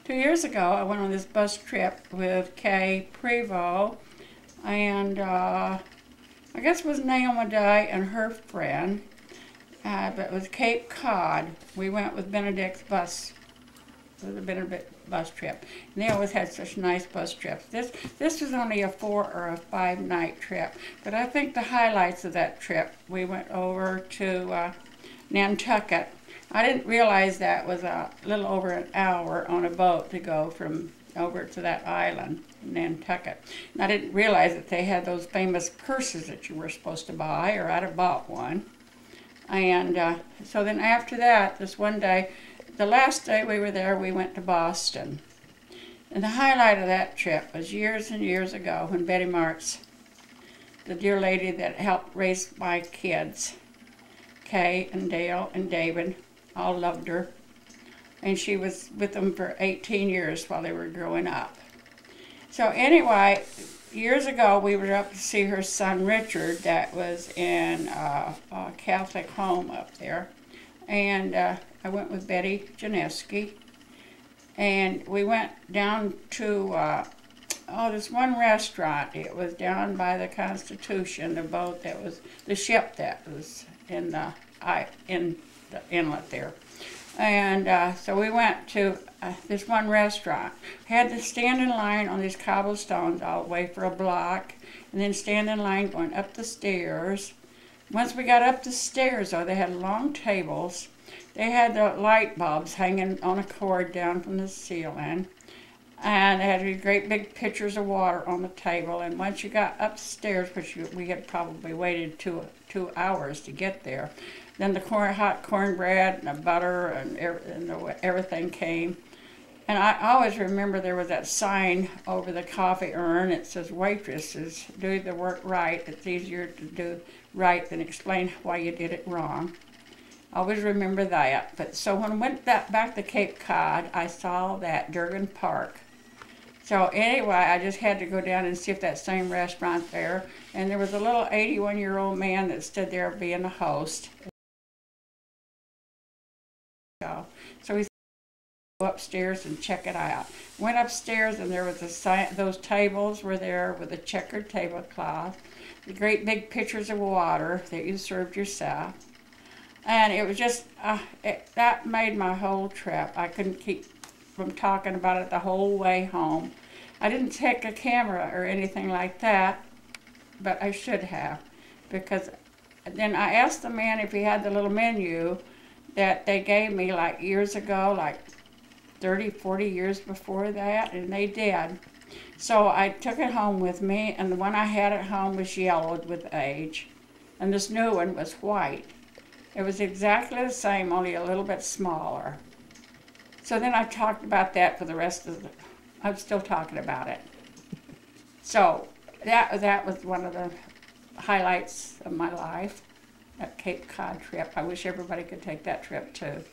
2 years ago, I went on this bus trip with Kay Prevost, and I guess it was Naomi Day and her friend, but it was Cape Cod. We went with Benedict's bus. It was a Benedict bus trip. And they always had such nice bus trips. This was only a 4 or a 5 night trip, but I think the highlights of that trip, we went over to Nantucket. I didn't realize that was a little over an hour on a boat to go from over to that island, Nantucket. And I didn't realize that they had those famous purses that you were supposed to buy, or I'd have bought one. And so then after that, this one day, the last day we were there, we went to Boston. And the highlight of that trip was years and years ago when Betty Marks, the dear lady that helped raise my kids, Kay and Dale and David, all loved her. And she was with them for 18 years while they were growing up. So anyway, years ago we were up to see her son Richard that was in a Catholic home up there. And I went with Betty Janeski. And we went down to this one restaurant. It was down by the Constitution, the boat that was, the ship that was in the inlet there. And so we went to this one restaurant. Had to stand in line on these cobblestones all the way for a block, and then stand in line going up the stairs. Once we got up the stairs, though, they had long tables. They had the light bulbs hanging on a cord down from the ceiling. And they had these great big pitchers of water on the table. And once you got upstairs, which we had probably waited two hours to get there, then the hot cornbread and the butter and everything came. And I always remember there was that sign over the coffee urn. It says, "Waitresses, do the work right. It's easier to do right than explain why you did it wrong." I always remember that. But so when I went back to Cape Cod, I saw that Durgan Park. So anyway, I just had to go down and see if that same restaurant there. And there was a little 81-year-old man that stood there being a host. So he said, "Go upstairs and check it out." Went upstairs, and there was those tables were there with a checkered tablecloth, the great big pitchers of water that you served yourself. And it was just, that made my whole trip. I couldn't keep from talking about it the whole way home. I didn't take a camera or anything like that, but I should have, because then I asked the man if he had the little menu that they gave me like years ago, like 30, 40 years before that, and they did. So I took it home with me, and the one I had at home was yellowed with age, and this new one was white. It was exactly the same, only a little bit smaller. So then I talked about that for the rest of I'm still talking about it. So that was one of the highlights of my life, that Cape Cod trip. I wish everybody could take that trip too.